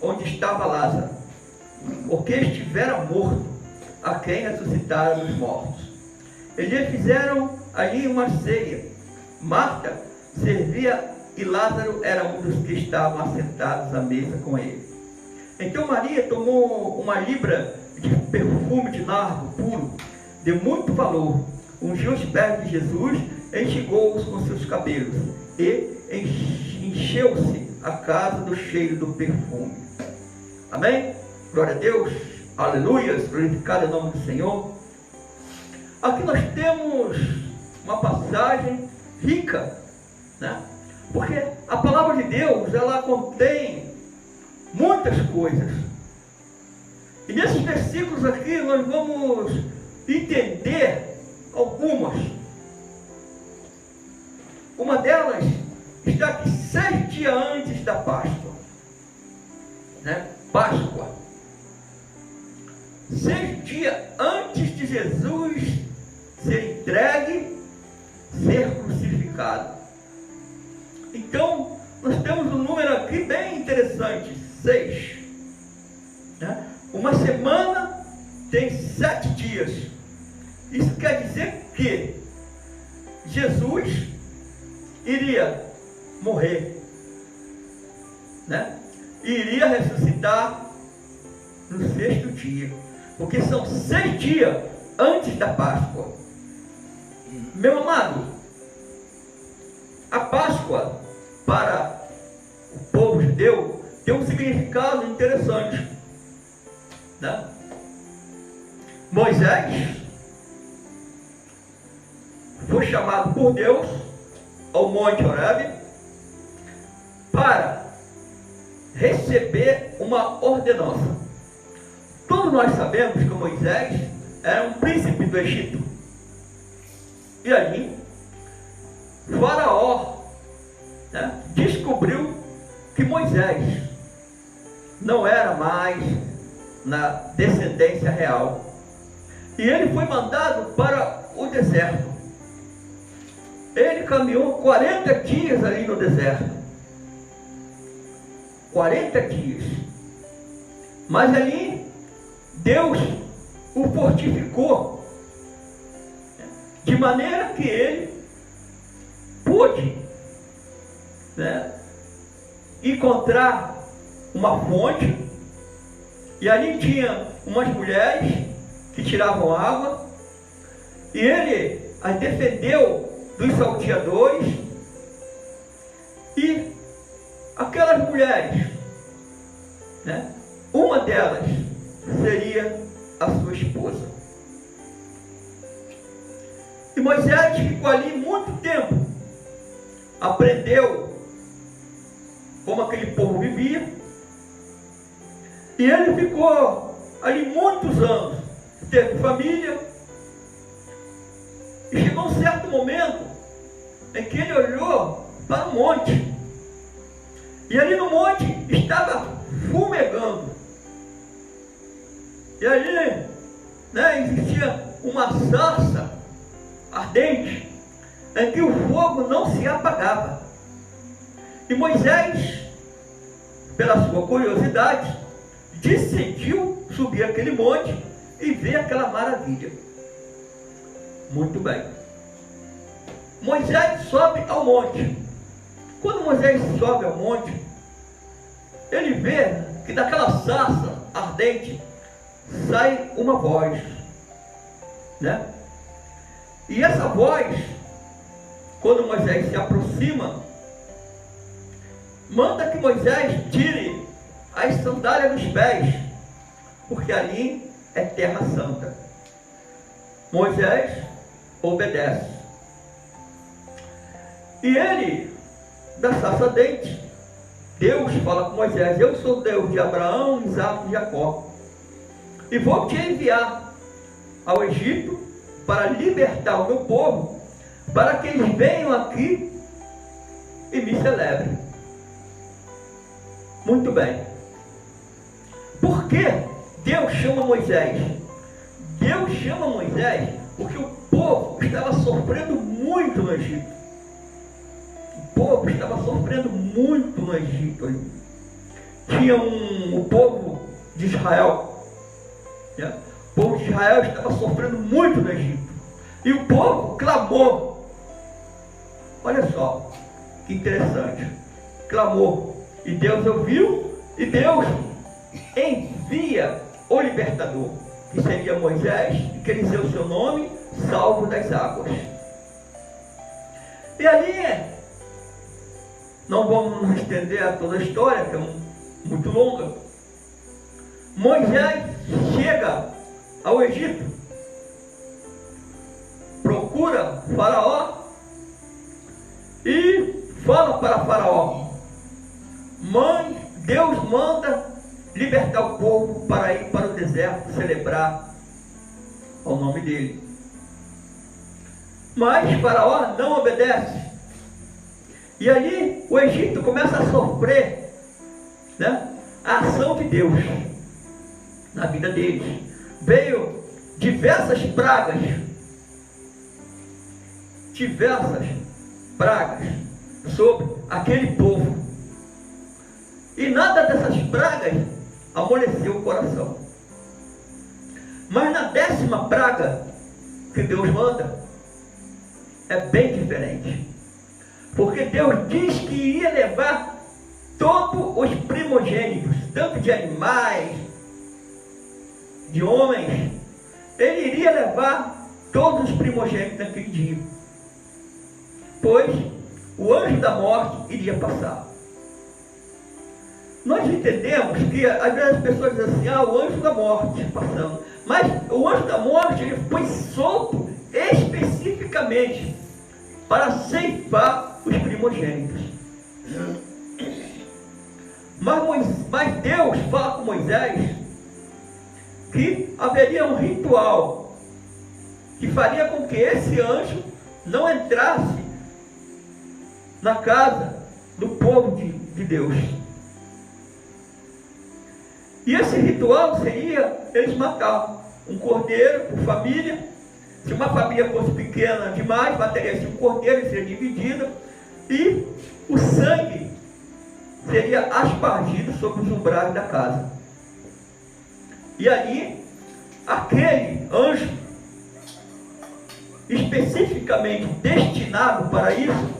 onde estava Lázaro, porque estivera morto, a quem ressuscitaram dos mortos. Eles fizeram ali uma ceia. Marta servia e Lázaro era um dos que estavam assentados à mesa com ele. Então Maria tomou uma libra de perfume de nardo puro, de muito valor, ungiu os pés de Jesus, enxugou-os com seus cabelos e encheu-se a casa do cheiro do perfume. Amém? Glória a Deus, aleluia, glorificado é o nome do Senhor. Aqui nós temos uma passagem rica, né? Porque a palavra de Deus, ela contém muitas coisas. E nesses versículos aqui nós vamos entender algumas. Uma delas está aqui 6 dias antes da Páscoa, né? Páscoa. 6 dias antes de Jesus ser entregue, ser crucificado. Então, nós temos um número aqui bem interessante, 6. Né? Uma semana tem 7 dias. Isso quer dizer que Jesus iria morrer, né? E iria ressuscitar no 6º dia, porque são 6 dias antes da Páscoa. Meu amado, a Páscoa para o povo judeu tem um significado interessante, né? Moisés foi chamado por Deus ao Monte Horebe para receber uma ordenança. Todos nós sabemos que Moisés era um príncipe do Egito. E ali, Faraó, né, descobriu que Moisés não era mais na descendência real. E ele foi mandado para o deserto. Ele caminhou 40 dias ali no deserto. 40 dias. Mas ali, Deus o fortificou, de maneira que ele pôde, né, encontrar uma fonte, e ali tinha umas mulheres que tiravam água, e ele as defendeu dos salteadores, e aquelas mulheres, né, uma delas seria a sua esposa. E Moisés ficou ali muito tempo, aprendeu como aquele povo vivia, e ele ficou ali muitos anos, teve família, e chegou um certo momento em que ele olhou para o monte, e ali no monte estava fumegando, e ali, né, existia uma sarça ardente, em que o fogo não se apagava. E Moisés, pela sua curiosidade, decidiu subir aquele monte e ver aquela maravilha. Muito bem. Moisés sobe ao monte. Quando Moisés sobe ao monte, ele vê que daquela sarça ardente sai uma voz, né? E essa voz, quando Moisés se aproxima, manda que Moisés tire as sandálias dos pés, porque ali é terra santa. Moisés obedece. E ele, da sarça ardente, Deus fala com Moisés: eu sou Deus de Abraão, Isaque e Jacó, e vou te enviar ao Egito para libertar o meu povo, para que eles venham aqui e me celebrem. Muito bem. Por que Deus chama Moisés? Deus chama Moisés porque o povo estava sofrendo muito no Egito. O povo estava sofrendo muito no Egito. tinha o povo de Israel, né? O povo de Israel estava sofrendo muito no Egito, e o povo clamou. Olha só que interessante, clamou, e Deus ouviu, e Deus envia o libertador, que seria Moisés, e quer dizer o seu nome, salvo das águas. E ali, não vamos nos estender a toda a história, que é muito longa. Moisés chega ao Egito, procura Faraó e fala para Faraó: Deus manda libertar o povo para ir para o deserto celebrar ao nome dele. Mas Faraó não obedece. E ali o Egito começa a sofrer, né, a ação de Deus na vida deles. Veio diversas pragas sobre aquele povo. E nada dessas pragas amoleceu o coração. Mas na 10ª praga que Deus manda, é bem diferente. Porque Deus diz que iria levar todos os primogênitos, tanto de animais, de homens. Ele iria levar todos os primogênitos naquele dia, pois o anjo da morte iria passar. Nós entendemos que às vezes as pessoas dizem assim: o anjo da morte passando. Mas o anjo da morte, ele foi solto especificamente para ceifar os primogênitos. Mas Deus fala com Moisés que haveria um ritual que faria com que esse anjo não entrasse na casa do povo de Deus. E esse ritual seria eles matar um cordeiro por família. Se uma família fosse pequena demais, bateria-se um cordeiro, seria dividido, e o sangue seria aspargido sobre os umbrais da casa. E ali, aquele anjo especificamente destinado para isso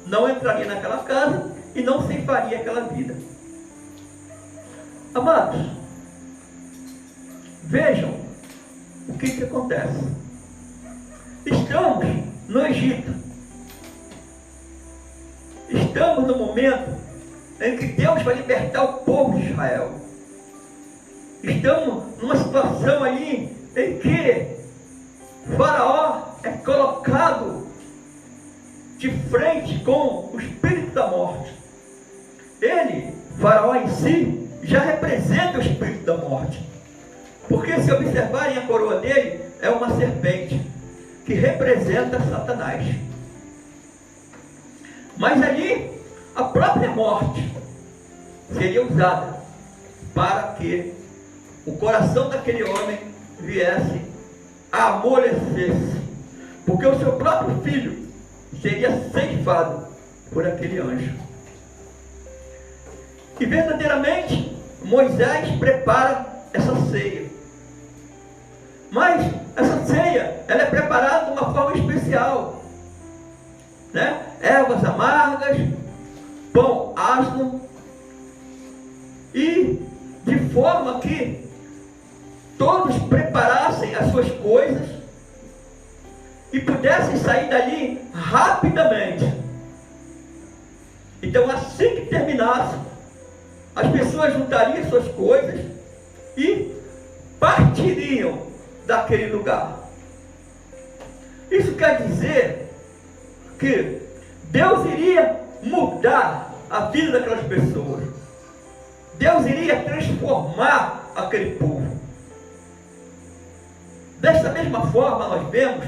não entraria naquela casa e não ceifaria aquela vida. Amados, vejam o que acontece. Estamos no Egito. Estamos no momento em que Deus vai libertar o povo de Israel. Estamos numa situação ali em que Faraó é colocado de frente com o espírito da morte. Ele, Faraó em si, já representa o espírito da morte. Porque se observarem a coroa dele, é uma serpente que representa Satanás. Mas ali, a própria morte seria usada para que o coração daquele homem viesse a amolecer-se, porque o seu próprio filho seria ceifado por aquele anjo. E verdadeiramente Moisés prepara essa ceia. Mas essa ceia, ela é preparada de uma forma especial, né? Ervas amargas, pão asno, e de forma que todos preparassem as suas coisas e pudessem sair dali rapidamente. Então, assim que terminasse, as pessoas juntariam suas coisas e partiriam daquele lugar. Isso quer dizer que Deus iria mudar a vida daquelas pessoas. Deus iria transformar aquele povo. Desta mesma forma nós vemos,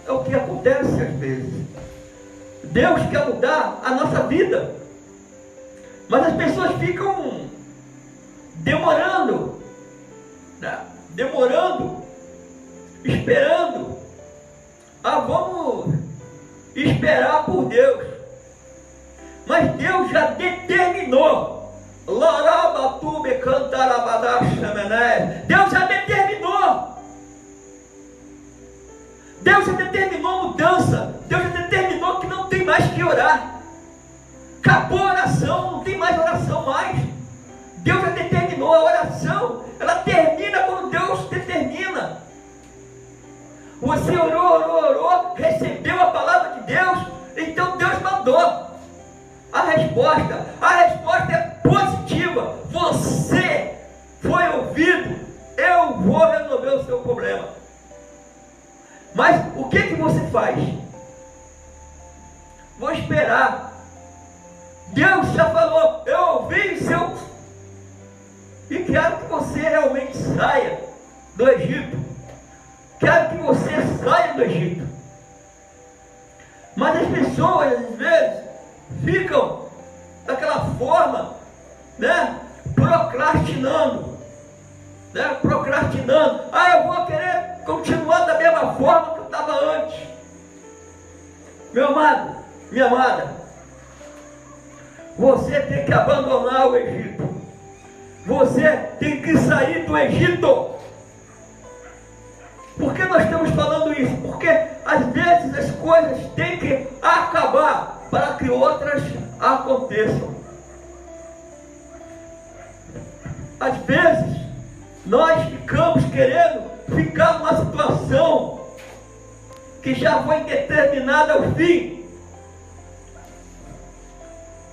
é o que acontece às vezes. Deus quer mudar a nossa vida, mas as pessoas ficam demorando, né? Esperando. Vamos esperar por Deus. Mas Deus já determinou Deus já determinou. Deus já determinou mudança. Deus já determinou que não tem mais que orar. Acabou a oração, não tem mais oração mais. Deus já determinou a oração. Ela termina quando Deus determina. Você orou, recebeu a palavra de Deus, então Deus mandou a resposta. A resposta é positiva. Você foi ouvido. Eu vou resolver o seu problema. Mas o que você faz? Vou esperar. Deus já falou, eu ouvi o seu. E quero que você realmente saia do Egito. Quero que você saia do Egito. Mas as pessoas, às vezes, ficam daquela forma, né? Procrastinando. Eu vou querer continuar da mesma forma que eu estava antes. Meu amado, minha amada, você tem que abandonar o Egito. Você tem que sair do Egito. Por que nós estamos falando isso? Porque às vezes as coisas têm que acabar para que outras aconteçam. Às vezes nós ficamos querendo ficar numa situação que já foi determinada ao fim.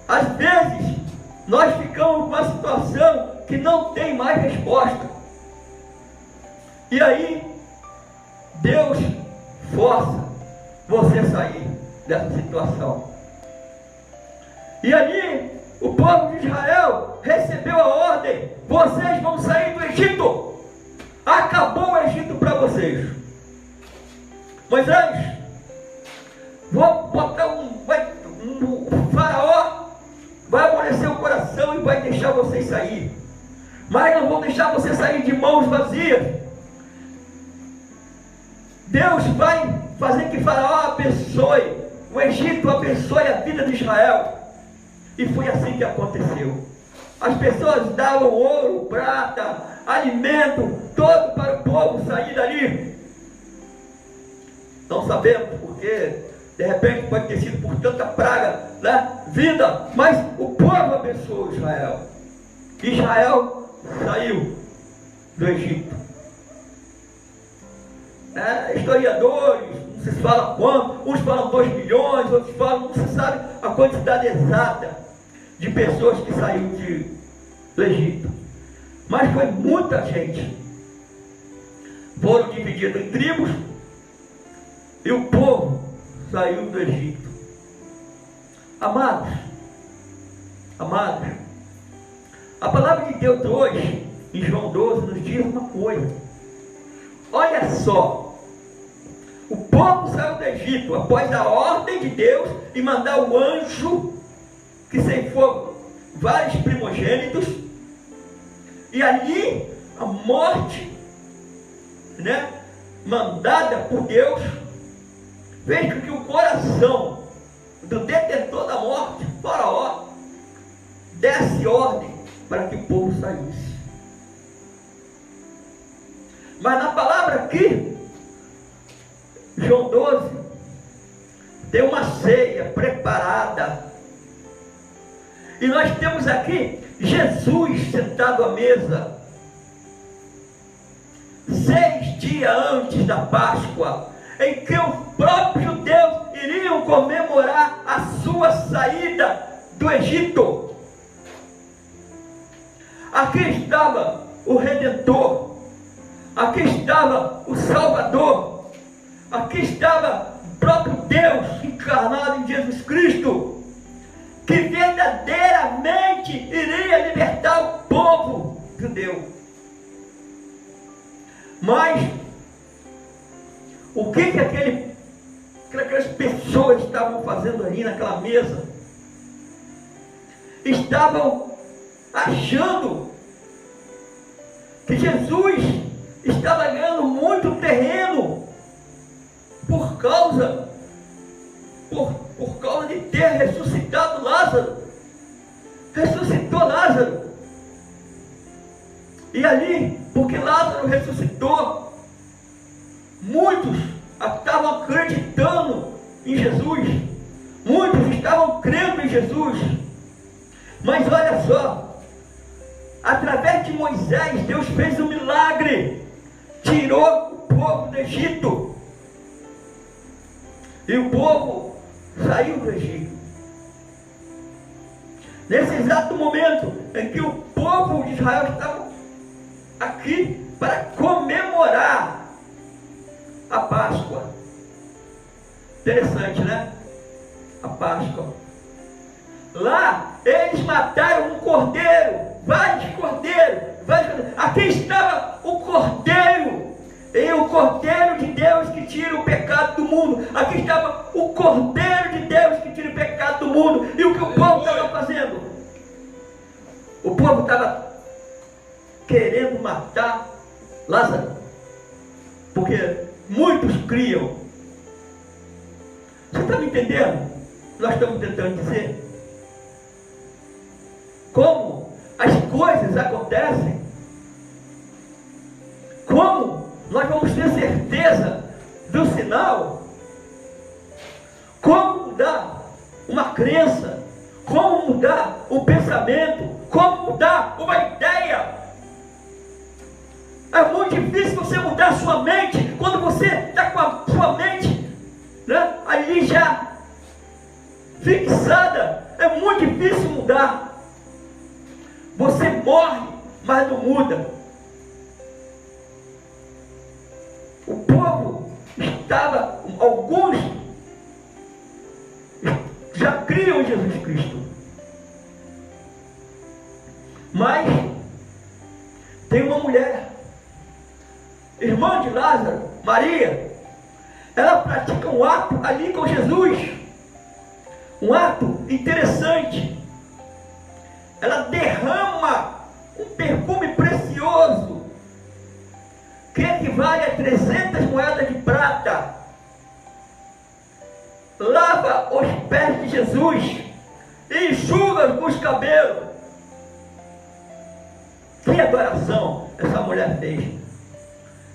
Às vezes nós ficamos numa situação que não tem mais resposta. E aí Deus força você a sair dessa situação. E ali o povo de Israel recebeu a ordem: vocês vão sair do Egito. Acabou o Egito para vocês. Moisés, vou botar o faraó vai amolecer o coração e vai deixar vocês sair. Mas não vou deixar você sair de mãos vazias. Deus vai fazer que Faraó abençoe, o Egito abençoe a vida de Israel. E foi assim que aconteceu. As pessoas davam ouro, prata, alimento, todo para o povo sair dali. Não sabemos porque, de repente, pode ter sido por tanta praga, né? Vida, mas o povo abençoou Israel. Israel saiu do Egito. Historiadores, não se fala quanto, uns falam 2 milhões, outros falam, não se sabe a quantidade exata de pessoas que saíram do Egito. Mas foi muita gente. Foram divididos em tribos e o povo saiu do Egito. Amados, a palavra de Deus hoje, em João 12, nos diz uma coisa. Olha só, o povo saiu do Egito após a ordem de Deus e mandar o anjo que ceifou vários primogênitos, e ali a morte, né, mandada por Deus, fez com que o coração do detentor da morte, Faraó, desse ordem para que o povo saísse. Mas na palavra aqui, João 12, tem uma ceia preparada. E nós temos aqui Jesus sentado à mesa. 6 dias antes da Páscoa, em que o próprio Deus iriam comemorar a sua saída do Egito. Aqui estava o Redentor. Aqui estava o Salvador. Aqui estava o próprio Deus encarnado em Jesus Cristo, que verdadeiramente iria libertar o povo judeu. Mas o que aquelas pessoas estavam fazendo ali naquela mesa? Estavam achando que Jesus estava ganhando muito terreno por causa de ter ressuscitado Lázaro. Ressuscitou Lázaro. E ali, porque Lázaro ressuscitou, muitos estavam acreditando em Jesus, muitos estavam crendo em Jesus. Mas olha só, através de Moisés, Deus fez um milagre, tirou o povo do Egito, e o povo saiu do Egito. Nesse exato momento em que o povo de Israel estava aqui para comemorar a Páscoa. Interessante, né? A Páscoa. Lá eles mataram um cordeiro, vários cordeiros. Aqui estava o cordeiro, e o cordeiro de Deus que tira o pecado do mundo. Aqui estava o cordeiro de Deus que tira o pecado do mundo. E o que o povo estava fazendo? O povo estava querendo matar Lázaro, porque muitos criam. Você está me entendendo? Nós estamos tentando dizer como as coisas acontecem, como nós vamos ter certeza do sinal, como mudar uma crença, como mudar um pensamento, como mudar uma ideia. É muito difícil você mudar a sua mente quando você está com a sua mente, né, ali já fixada. É muito difícil mudar. Você morre, mas não muda. O povo estava, alguns já criam em Jesus Cristo, mas tem uma mulher, irmã de Lázaro, Maria, ela pratica um ato ali com Jesus, um ato interessante. Ela derrama um perfume precioso, que equivale a 300 moedas de prata, lava os pés de Jesus e enxuga com os cabelos. Que adoração essa mulher fez!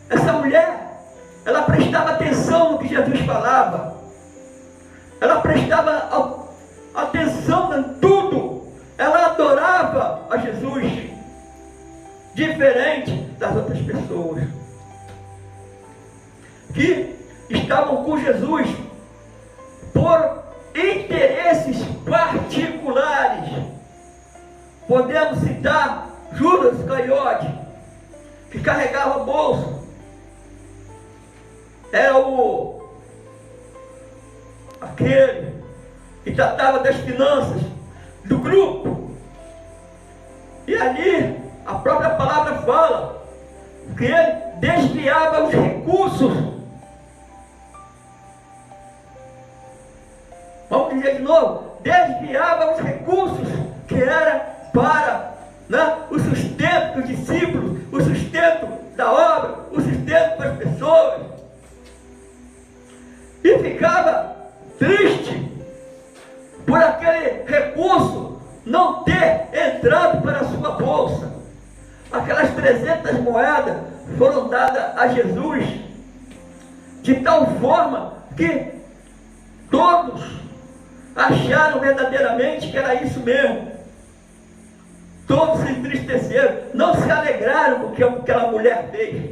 Essa mulher, ela prestava atenção no que Jesus falava, ela prestava atenção em tudo, ela adorava a Jesus, diferente das outras pessoas que estavam com Jesus por interesses particulares. Podemos citar Judas Iscariote, que carregava a bolsa, era aquele que tratava das finanças do grupo. E ali a própria palavra fala que ele desviava os recursos. Vamos dizer de novo, desviava os recursos que era para, né, o sustento dos discípulos, o sustento da obra, o sustento das pessoas. E ficava triste por aquele recurso não ter entrado para a sua bolsa. Aquelas 300 moedas foram dadas a Jesus de tal forma que todos acharam verdadeiramente que era isso mesmo. Todos se entristeceram, não se alegraram com o que aquela mulher fez.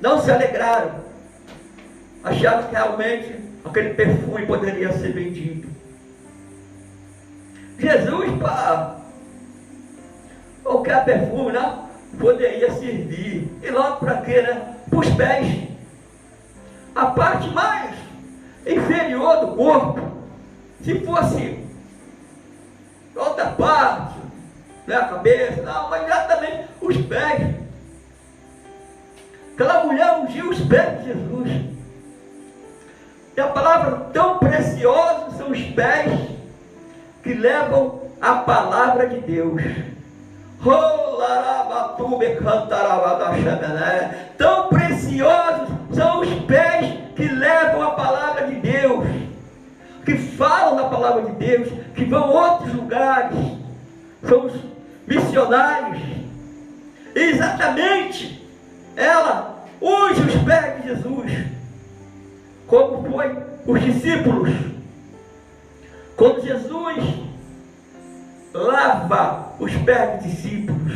Não se alegraram. Acharam que realmente aquele perfume poderia ser vendido. Jesus, para qualquer perfume, né, poderia servir. E logo para quê, né? Para os pés. A parte mais inferior do corpo. Se fosse outra parte, né, a cabeça, não, mas exatamente os pés. Aquela mulher ungiu os pés de Jesus. E a palavra tão preciosa são os pés que levam a palavra de Deus. Tão preciosos são os pés que levam a palavra de Deus, que falam da palavra de Deus, que vão a outros lugares. São os missionários. exatamente, ela unge os pés de Jesus, como foi os discípulos. Quando Jesus lava os pés dos discípulos,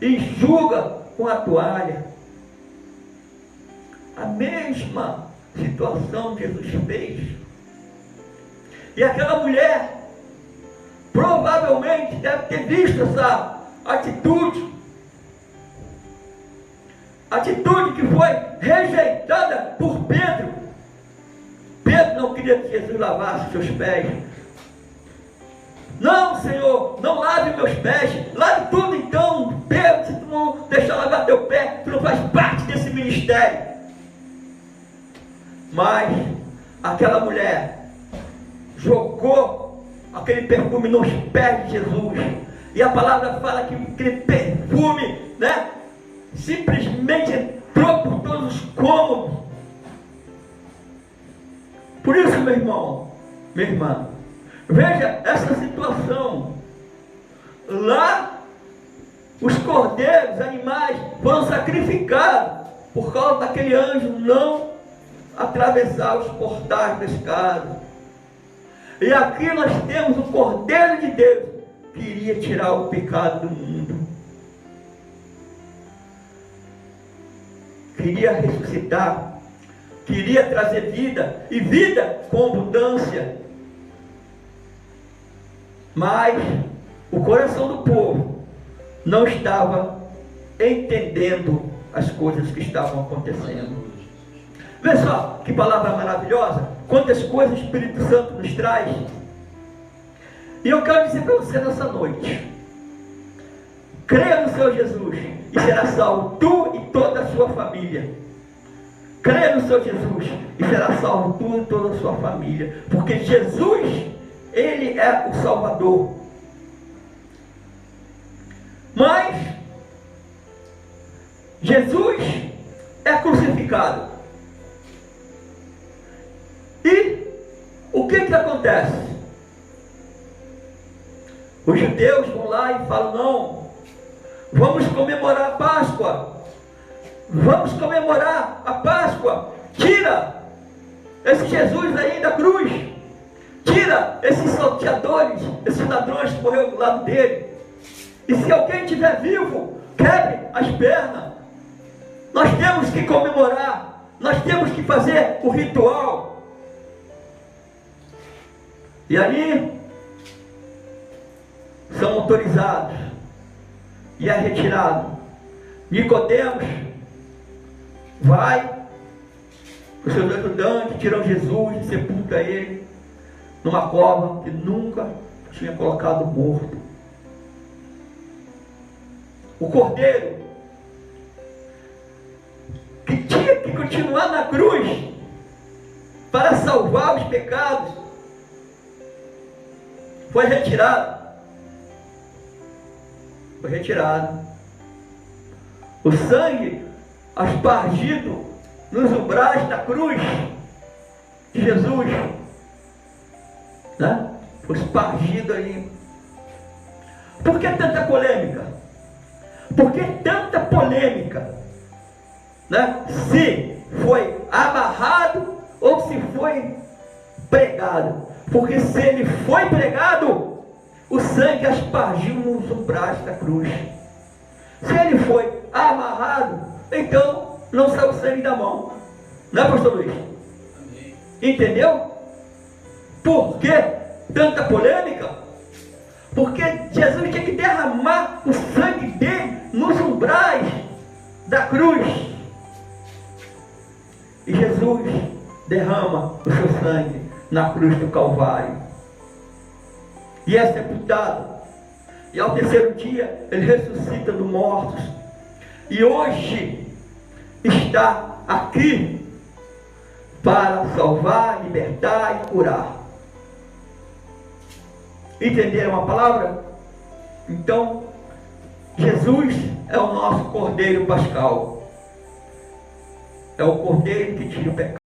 enxuga com a toalha, a mesma situação que Jesus fez. E aquela mulher provavelmente deve ter visto essa atitude que foi rejeitada por Pedro. Pedro não queria que Jesus lavasse seus pés. Não, Senhor, não lave meus pés, lave tudo então. Pedro, se tu não deixar lavar teu pé, tu não faz parte desse ministério. Mas aquela mulher jogou aquele perfume nos pés de Jesus, e a palavra fala que aquele perfume, simplesmente entrou por todos os cômodos. Por isso, meu irmão, minha irmã, veja essa situação. Lá, os cordeiros, animais, foram sacrificados por causa daquele anjo não atravessar os portais da escada. E aqui nós temos o Cordeiro de Deus que iria tirar o pecado do mundo. Queria ressuscitar, queria trazer vida, e vida com abundância. Mas o coração do povo não estava entendendo as coisas que estavam acontecendo. Vê só que palavra maravilhosa, quantas coisas o Espírito Santo nos traz. E eu quero dizer para você nessa noite: creia no Senhor Jesus e será salvo tu e toda a sua família. Creia no Senhor Jesus e será salvo tu e toda a sua família, porque Jesus, Ele é o Salvador. Mas Jesus é crucificado. E o que acontece? Os judeus vão lá e falam: não, vamos comemorar a Páscoa. Vamos comemorar a Páscoa. Tira esse Jesus aí da cruz. Tira esses salteadores, esses ladrões que morreram do lado dele. E se alguém estiver vivo, quebre as pernas. Nós temos que comemorar. Nós temos que fazer o ritual. E ali são autorizados e é retirado. Nicodemos vai, os seus ajudantes tiram Jesus e sepultam ele numa cova que nunca tinha colocado morto. O Cordeiro, que tinha que continuar na cruz para salvar os pecados, foi retirado. Foi retirado. O sangue aspargido nos umbrais da cruz de Jesus, foi espargido ali. Por que tanta polêmica? Por que tanta polêmica? Se foi amarrado ou se foi pregado. Porque se ele foi pregado, o sangue aspargiu nos umbrais da cruz. Se ele foi amarrado, então não saiu sangue da mão. Não é, pastor Luiz? Amém. Entendeu? Por que tanta polêmica? Porque Jesus tinha que derramar o sangue dele nos umbrais da cruz. E Jesus derrama o seu sangue na cruz do Calvário. E é sepultado. E ao terceiro dia ele ressuscita dos mortos. E hoje está aqui para salvar, libertar e curar. Entenderam a palavra? Então, Jesus é o nosso Cordeiro Pascal. É o Cordeiro que tira o pecado.